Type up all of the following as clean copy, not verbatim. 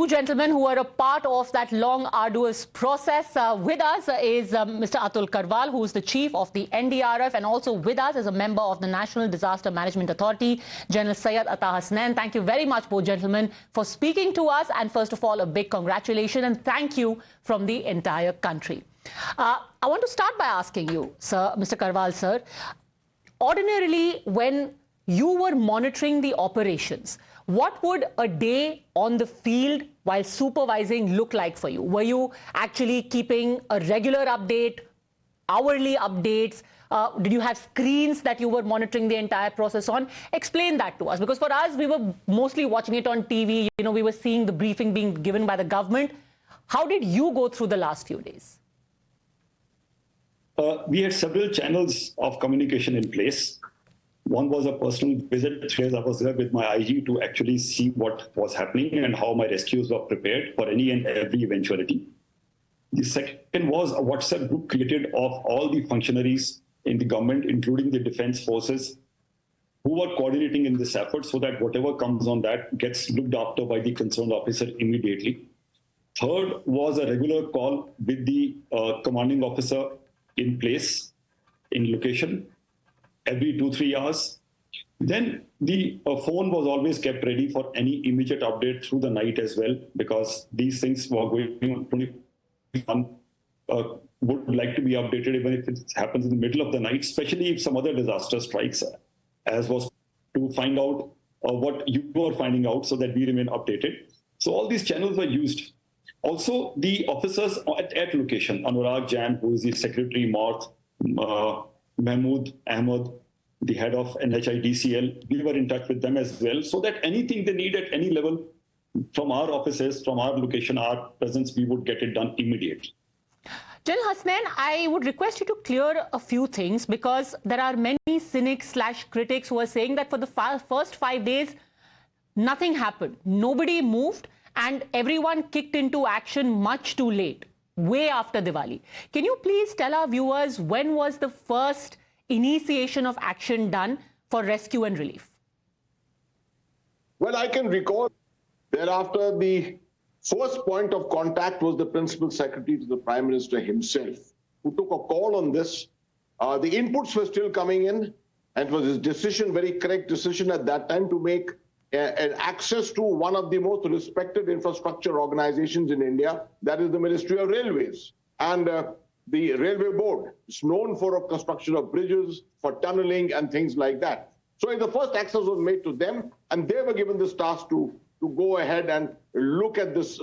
two gentlemen who are a part of that long, arduous process. With us is Mr. Atul Karwal, who is the chief of the NDRF, and also with us is a member of the National Disaster Management Authority, General Syed Ata Hasnain. Thank you very much, both gentlemen, for speaking to us. And first of all, a big congratulations and thank you from the entire country. I want to start by asking you, sir, Mr. Karwal, sir, ordinarily, when you were monitoring the operations, what would a day on the field while supervising look like for you? Were you actually keeping a regular update, hourly updates? Did you have screens that you were monitoring the entire process on? Explain that to us, because for us, we were mostly watching it on TV. You know, we were seeing the briefing being given by the government. How did you go through the last few days? We had several channels of communication in place. One was a personal visit. 3 days I was there with my IG to actually see what was happening and how my rescues were prepared for any and every eventuality. The second was a WhatsApp group created of all the functionaries in the government, including the defense forces, who were coordinating in this effort so that whatever comes on that gets looked after by the concerned officer immediately. Third was a regular call with the commanding officer in place, in location, every 2-3 hours. Then the phone was always kept ready for any immediate update through the night as well, because these things were going on 21. Would like to be updated even if it happens in the middle of the night, especially if some other disaster strikes, as was to find out what you were finding out so that we remain updated. So all these channels were used. Also, the officers at location, Anurag Jain, who is the Secretary North, Mahmood Ahmed, the head of NHIDCL, we were in touch with them as well, so that anything they need at any level from our offices, from our location, our presence, we would get it done immediately. General Hasnain, I would request you to clear a few things, because there are many cynics/critics who are saying that for the first 5 days, nothing happened. Nobody moved and everyone kicked into action much too late, way after Diwali. Can you please tell our viewers when was the first initiation of action done for rescue and relief? Well, I can recall thereafter the first point of contact was the Principal Secretary to the Prime Minister himself, who took a call on this. The inputs were still coming in, and it was his decision, very correct decision at that time, to make an access to one of the most respected infrastructure organizations in India, that is the Ministry of Railways. And the Railway Board is known for construction of bridges, for tunneling and things like that. So the first access was made to them, and they were given this task to go ahead and look at this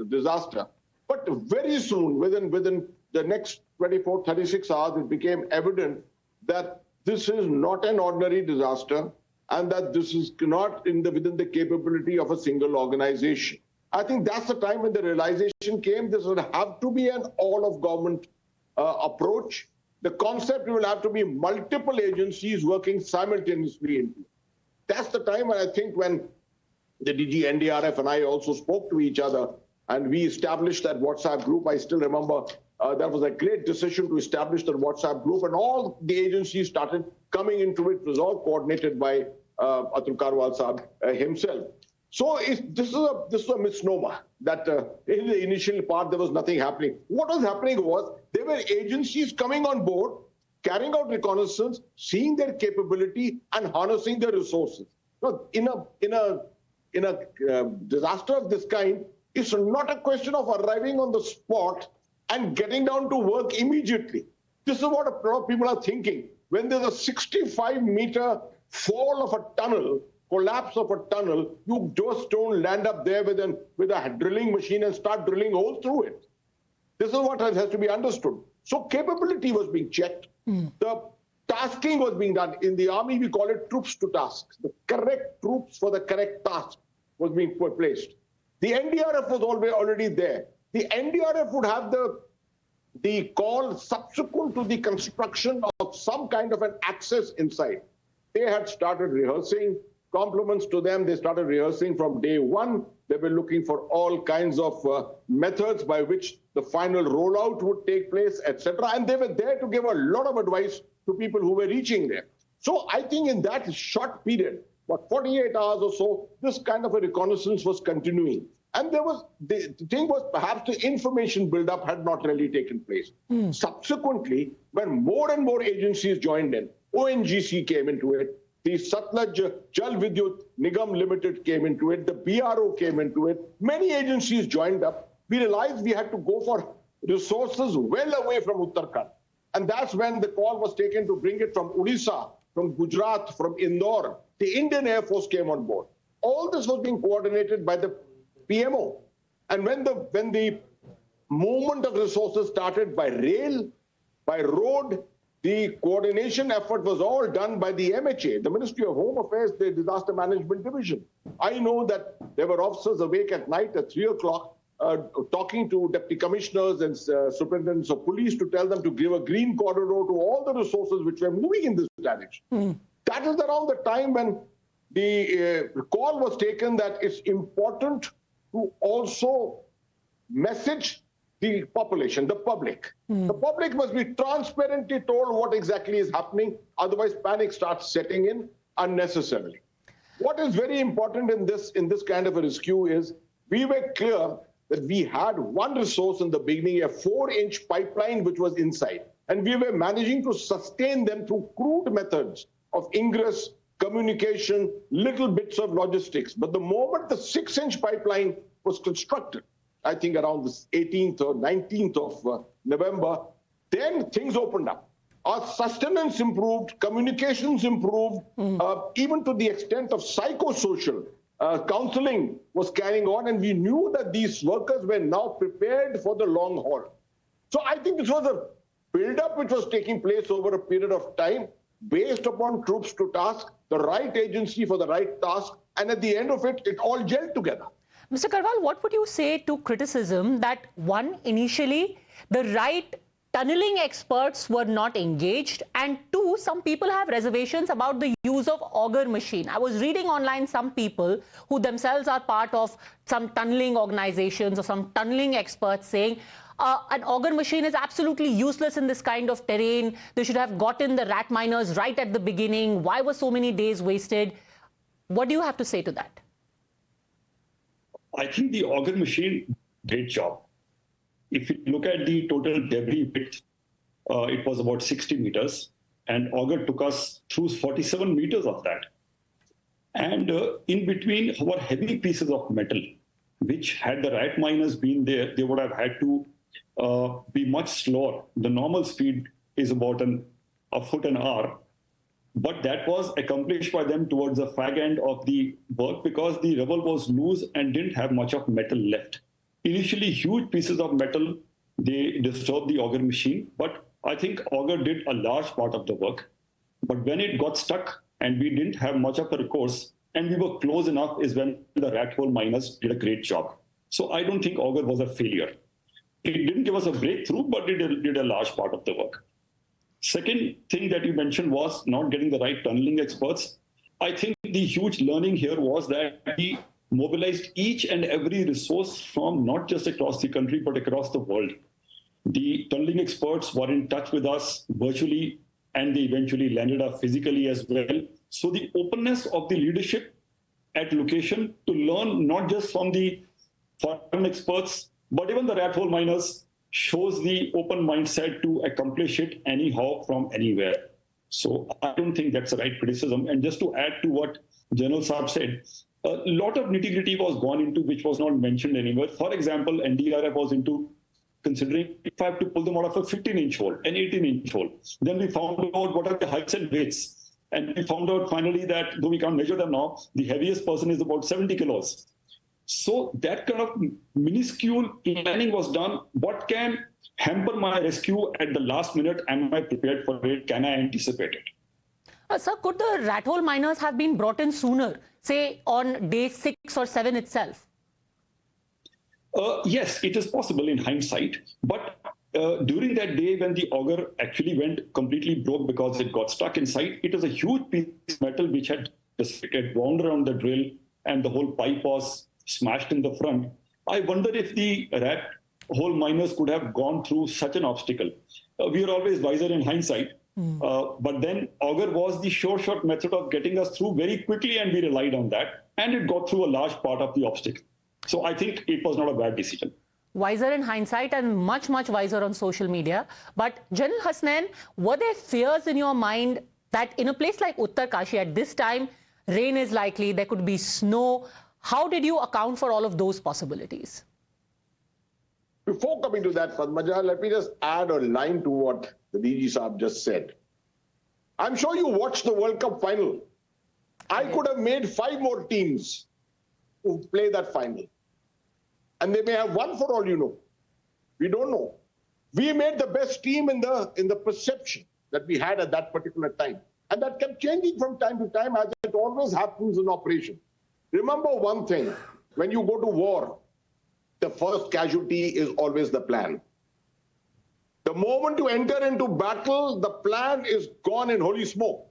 disaster. But very soon, within the next 24, 36 hours, it became evident that this is not an ordinary disaster, and that this is not within the capability of a single organization. I think that's the time when the realization came this would have to be an all-of-government approach. The concept will have to be multiple agencies working simultaneously. That's the time, I think, when the DG NDRF and I also spoke to each other, and we established that WhatsApp group. I still remember that was a great decision to establish that WhatsApp group, and all the agencies started coming into it. It was all coordinated by Atul Karwal Saab himself. So this is a misnomer that in the initial part there was nothing happening. What was happening was there were agencies coming on board, carrying out reconnaissance, seeing their capability and harnessing their resources. Now, in a disaster of this kind, it's not a question of arriving on the spot and getting down to work immediately. This is what a lot of people are thinking. When there's a 65-meter fall of a tunnel, collapse of a tunnel, you just don't land up there with a drilling machine and start drilling holes through it. This is what has to be understood. So capability was being checked. The tasking was being done. In the army, we call it troops to tasks. The correct troops for the correct task was being placed. The NDRF was already there. The NDRF would have the call subsequent to the construction of some kind of an access inside. They had started rehearsing. Compliments to them. They started rehearsing from day one. They were looking for all kinds of methods by which the final rollout would take place, etc. And they were there to give a lot of advice to people who were reaching there. So I think in that short period, about 48 hours or so, this kind of a reconnaissance was continuing. And there was the thing was perhaps the information buildup had not really taken place. Subsequently, when more and more agencies joined in, ONGC came into it, the Satluj Jal Vidyut Nigam Limited came into it, the BRO came into it, many agencies joined up. We realized we had to go for resources well away from Uttarakhand. And that's when the call was taken to bring it from Odisha, from Gujarat, from Indore. The Indian Air Force came on board. All this was being coordinated by the PMO. And when the movement of resources started by rail, by road, the coordination effort was all done by the MHA, the Ministry of Home Affairs, the Disaster Management Division. I know that there were officers awake at night at 3 o'clock talking to deputy commissioners and superintendents of police to tell them to give a green corridor to all the resources which were moving in this direction. That is around the time when the call was taken that it's important to also message the population, the public. The public must be transparently told what exactly is happening, otherwise panic starts setting in unnecessarily. What is very important in this kind of a rescue is we were clear that we had one resource in the beginning, a 4-inch pipeline which was inside, and we were managing to sustain them through crude methods of ingress, communication, little bits of logistics. But the moment the 6-inch pipeline was constructed, I think around the 18th or 19th of November, then things opened up. Our sustenance improved, communications improved, even to the extent of psychosocial counseling was carrying on, and we knew that these workers were now prepared for the long haul. So I think this was a build-up which was taking place over a period of time, based upon troops to task, the right agency for the right task, and at the end of it, it all gelled together. Mr. Karwal, what would you say to criticism that, one, initially the right tunneling experts were not engaged, and two, some people have reservations about the use of auger machine. I was reading online some people who themselves are part of some tunneling organizations or some tunneling experts saying an auger machine is absolutely useless in this kind of terrain. They should have gotten the rat miners right at the beginning. Why were so many days wasted? What do you have to say to that? I think the auger machine, great job. If you look at the total debris width, it was about 60 meters, and auger took us through 47 meters of that. And in between were heavy pieces of metal, which had the rat miners been there, they would have had to be much slower. The normal speed is about a foot an hour. But that was accomplished by them towards the fag end of the work because the rubble was loose and didn't have much of metal left. Initially, huge pieces of metal, they disturbed the auger machine, but I think auger did a large part of the work. But when it got stuck and we didn't have much of a recourse and we were close enough is when the rat hole miners did a great job. So I don't think auger was a failure. It didn't give us a breakthrough, but it did a large part of the work. Second thing that you mentioned was not getting the right tunneling experts. I think the huge learning here was that we mobilized each and every resource from not just across the country, but across the world. The tunneling experts were in touch with us virtually, and they eventually landed up physically as well. So the openness of the leadership at location to learn not just from the foreign experts, but even the rat hole miners shows the open mindset to accomplish it anyhow from anywhere. So I don't think that's the right criticism. And just to add to what General Saab said, a lot of nitty-gritty was gone into which was not mentioned anywhere. For example, NDRF was into considering if I have to pull them out of a 15-inch hole, an 18-inch hole. Then we found out what are the heights and weights. And we found out finally that, though we can't measure them now, the heaviest person is about 70 kilos. So that kind of minuscule planning was done. What can hamper my rescue at the last minute? Am I prepared for it? Can I anticipate it? Sir, could the rat hole miners have been brought in sooner, say on day 6 or 7 itself? Yes, it is possible in hindsight. But during that day when the auger actually went completely broke because it got stuck inside, it was a huge piece of metal which had wound around the drill and the whole pipe was smashed in the front. I wonder if the rat hole miners could have gone through such an obstacle. We are always wiser in hindsight. But then auger was the sure shot method of getting us through very quickly, and we relied on that. And it got through a large part of the obstacle. So I think it was not a bad decision. Wiser in hindsight and much, much wiser on social media. But General Hasnain, were there fears in your mind that in a place like Uttarkashi at this time, rain is likely, there could be snow? How did you account for all of those possibilities? Before coming to that, Padmaja, let me just add a line to what the DG Saab just said. I'm sure you watched the World Cup final. I could have made 5 more teams who play that final. And they may have won for all you know. We don't know. We made the best team in the perception that we had at that particular time. And that kept changing from time to time, as it always happens in operation. Remember one thing, when you go to war, the first casualty is always the plan. The moment you enter into battle, the plan is gone in holy smoke.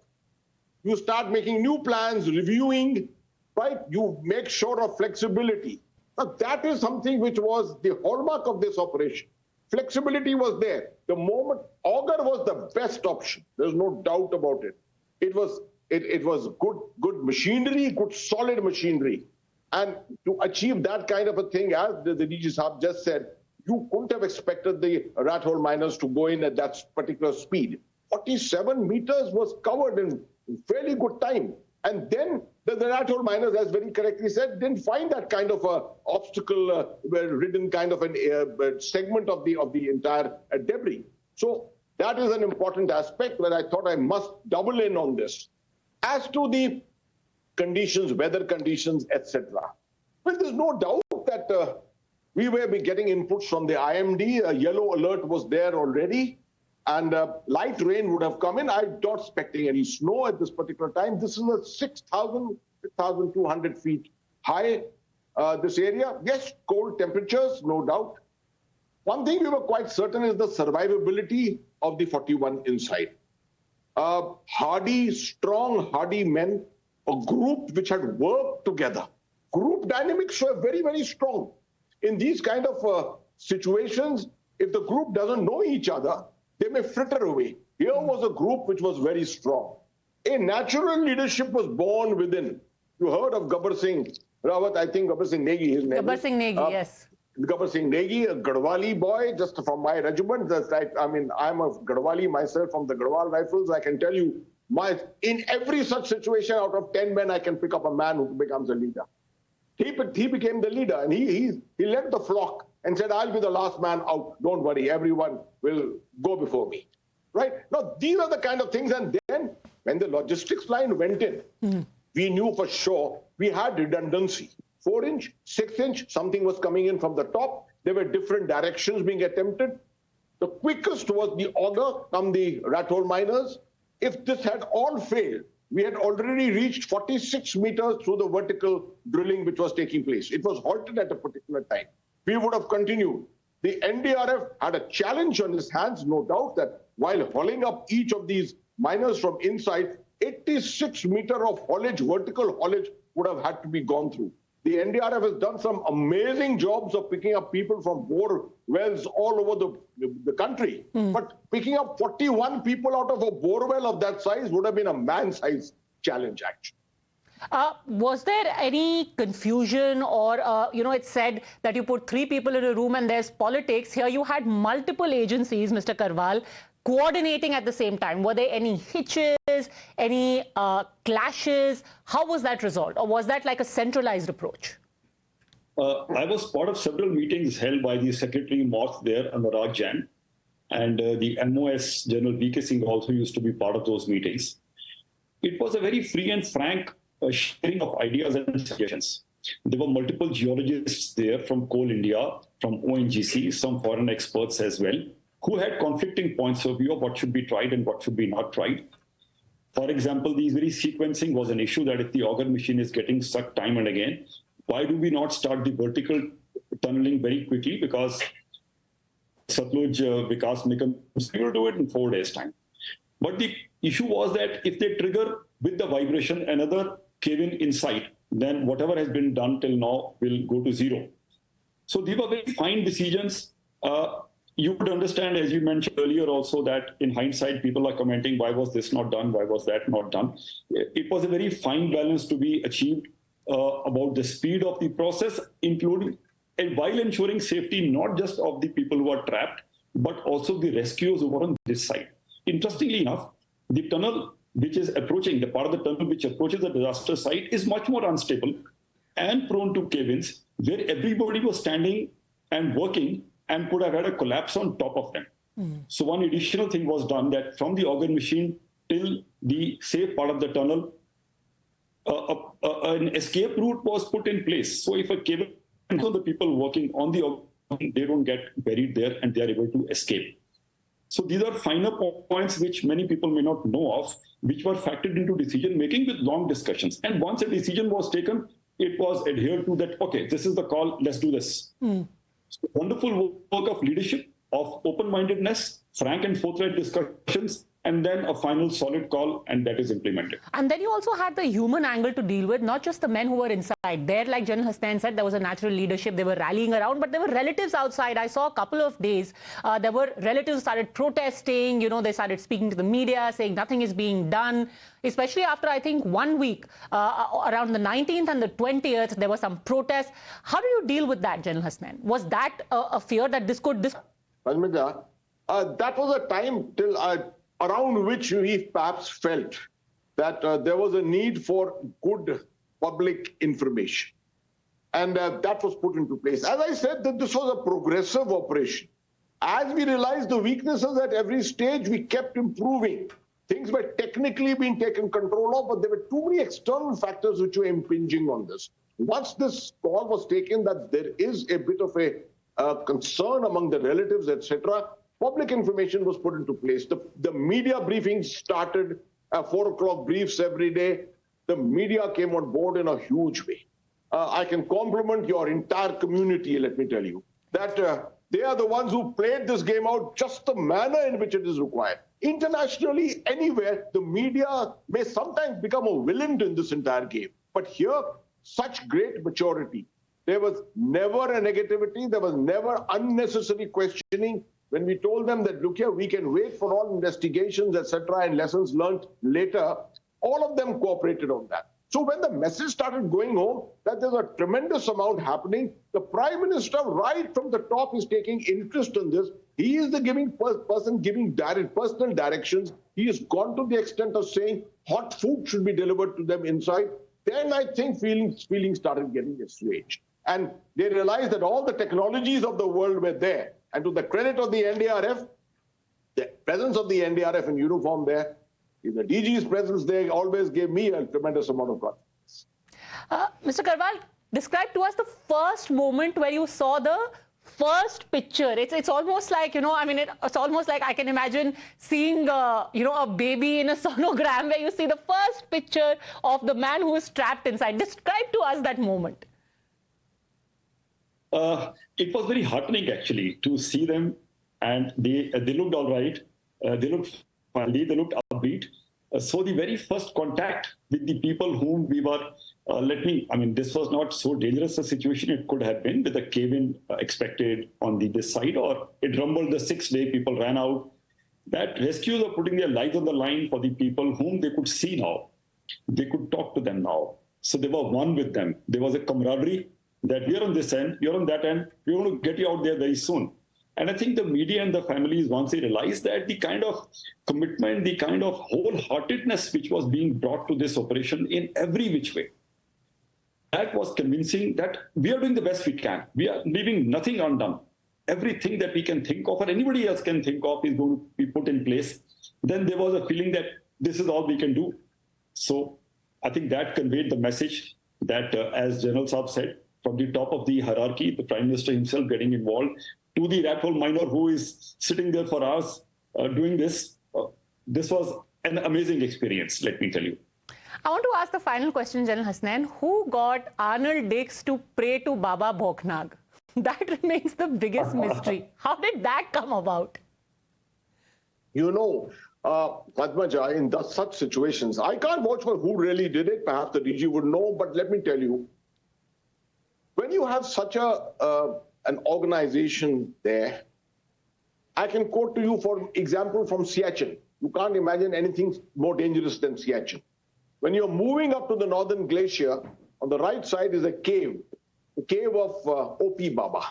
You start making new plans, reviewing, right? You make sure of flexibility. Now, that is something which was the hallmark of this operation. Flexibility was there. The moment auger was the best option. There's no doubt about it. It was good machinery, good solid machinery. And to achieve that kind of a thing, as the DG Saab just said, you couldn't have expected the rat hole miners to go in at that particular speed. 47 meters was covered in fairly good time. And then the rat hole miners, as very correctly said, didn't find that kind of a obstacle-ridden kind of a segment of the entire debris. So that is an important aspect where I thought I must double in on this. As to the conditions, weather conditions, etc. Well, there's no doubt that we were getting inputs from the IMD. A yellow alert was there already, and light rain would have come in. I'm not expecting any snow at this particular time. This is a 6,200 feet high, this area. Yes, cold temperatures, no doubt. One thing we were quite certain is the survivability of the 41 inside. Hardy, strong, hardy men, a group which had worked together. Group dynamics were very, very strong. In these kind of situations, if the group doesn't know each other, they may fritter away. Here was a group which was very strong. A natural leadership was born within. You heard of Gabbar Singh Rawat, I think Gabbar Singh Negi, his name. Gabbar Singh Negi, yes. Gabbar Singh Negi, a Garhwali boy, just from my regiment. I mean, I'm a Garhwali myself from the Garhwal Rifles. I can tell you, in every such situation, out of 10 men, I can pick up a man who becomes a leader. He became the leader, and he led the flock and said, I'll be the last man out. Don't worry, everyone will go before me. Right? Now, these are the kind of things. And then when the logistics line went in, we knew for sure we had redundancy. 4-inch, 6-inch, something was coming in from the top. There were different directions being attempted. The quickest was the auger from the rat hole miners. If this had all failed, we had already reached 46 meters through the vertical drilling which was taking place. It was halted at a particular time. We would have continued. The NDRF had a challenge on its hands, no doubt, that while hauling up each of these miners from inside, 86 meters of haulage, vertical haulage, would have had to be gone through. The NDRF has done some amazing jobs of picking up people from bore wells all over the country. But picking up 41 people out of a bore well of that size would have been a man-sized challenge, actually. Was there any confusion or, it's said that you put 3 people in a room and there's politics. Here you had multiple agencies, Mr. Karwal, coordinating at the same time. Were there any hitches, any clashes? How was that resolved? Or was that like a centralized approach? I was part of several meetings held by the Secretary Moth there, Anurag Jain, and the MOS General V.K. Singh also used to be part of those meetings. It was a very free and frank sharing of ideas and suggestions. There were multiple geologists there from Coal India, from ONGC, some foreign experts as well, who had conflicting points of view of what should be tried and what should be not tried. For example, the very sequencing was an issue that if the auger machine is getting stuck time and again, why do we not start the vertical tunneling very quickly? Because Satluj Vikas Nigam will do it in 4 days' time. But the issue was that if they trigger with the vibration another cave-in inside, then whatever has been done till now will go to zero. So these were very fine decisions. You would understand, as you mentioned earlier also, that in hindsight, people are commenting, why was this not done? Why was that not done? It was a very fine balance to be achieved. about the speed of the process, including and while ensuring safety not just of the people who are trapped, but also the rescuers who are on this side. Interestingly enough, the tunnel which is approaching, the part of the tunnel which approaches the disaster site is much more unstable and prone to cave-ins, where everybody was standing and working and could have had a collapse on top of them. So one additional thing was done, that from the organ machine till the safe part of the tunnel, an escape route was put in place. So if a cave, the people working on the organ, they don't get buried there and they are able to escape. So these are finer points which many people may not know of, which were factored into decision making with long discussions. And once a decision was taken, it was adhered to that, okay, this is the call, let's do this. So wonderful work of leadership, of open-mindedness, frank and forthright discussions, and then a final solid call, and that is implemented. And then you also had the human angle to deal with, not just the men who were inside. There, like General Hasnain said, there was a natural leadership. They were rallying around, but there were relatives outside. I saw a couple of days, there were relatives who started protesting. You know, they started speaking to the media, saying nothing is being done, especially after, I think, 1 week, around the 19th and the 20th, there were some protests. How do you deal with that, General Hasnain? Was that a fear that this could... Padmaja, that was a time till around which we perhaps felt that there was a need for good public information. And that was put into place. As I said, that this was a progressive operation. As we realized the weaknesses at every stage, we kept improving. Things were technically being taken control of, but there were too many external factors which were impinging on this. Once this call was taken that there is a bit of a concern among the relatives, etc., public information was put into place. The media briefings started at 4 o'clock briefs every day. The media came on board in a huge way. I can compliment your entire community, let me tell you, that they are the ones who played this game out just the manner in which it is required. Internationally, anywhere, the media may sometimes become a villain in this entire game. But here, such great maturity. There was never a negativity. There was never unnecessary questioning. When we told them that, look here, we can wait for all investigations, etc., and lessons learned later, all of them cooperated on that. So when the message started going home that there's a tremendous amount happening, the Prime Minister, right from the top, is taking interest in this. He is the person giving personal directions. He has gone to the extent of saying hot food should be delivered to them inside. Then I think feelings started getting assuaged. And they realized that all the technologies of the world were there. And to the credit of the NDRF, the presence of the NDRF in uniform there, the DG's presence there always gave me a tremendous amount of confidence. Mr. Karwal, describe to us the first moment where you saw the first picture. It's almost like, you know, I mean, it's almost like I can imagine seeing, you know, a baby in a sonogram where you see the first picture of the man who is trapped inside. Describe to us that moment. It was very heartening, actually, to see them, and they looked all right. They looked friendly, they looked upbeat. So the very first contact with the people whom we were, this was not so dangerous a situation it could have been, with a cave-in expected on this side, or it rumbled the 6th day, people ran out. That rescuers are putting their lives on the line for the people whom they could see now. They could talk to them now. So they were one with them. There was a camaraderie that we are on this end, you're on that end, we're going to get you out there very soon. And I think the media and the families, once they realized that, the kind of commitment, the kind of wholeheartedness which was being brought to this operation in every which way, that was convincing that we are doing the best we can. We are leaving nothing undone. Everything that we can think of or anybody else can think of is going to be put in place. Then there was a feeling that this is all we can do. So I think that conveyed the message that, as General Saab said, from the top of the hierarchy, the Prime Minister himself getting involved, to the rat hole miner who is sitting there for hours doing this. This was an amazing experience, let me tell you. I want to ask the final question, General Hasnain. Who got Arnold Dix to pray to Baba Bhoknag? That remains the biggest mystery. How did that come about? You know, Padmaja, in such situations, I can't vouch for who really did it. Perhaps the DG would know, but let me tell you, when you have such an organization there, I can quote to you, for example, from Siachen. You can't imagine anything more dangerous than Siachen. When you're moving up to the northern glacier, On the right side is a cave, the cave of O.P. Baba.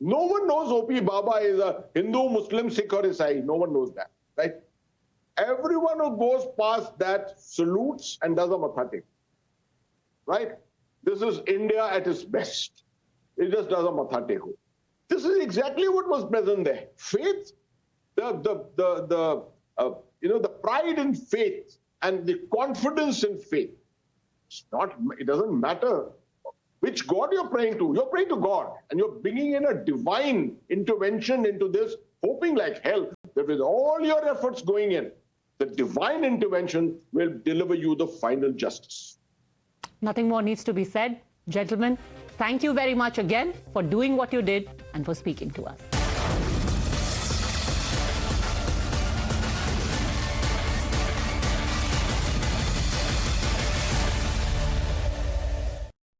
No one knows O.P. Baba is a Hindu, Muslim, Sikh or Isai. No one knows that, right? Everyone who goes past that salutes and does a matha tek, right? This is India at its best. It just does a matha tek. This is exactly what was present there. Faith, the pride in faith and the confidence in faith. It doesn't matter which God you're praying to. You're praying to God, and you're bringing in a divine intervention into this, hoping like hell that with all your efforts going in, the divine intervention will deliver you the final justice. Nothing more needs to be said. Gentlemen, thank you very much again for doing what you did and for speaking to us.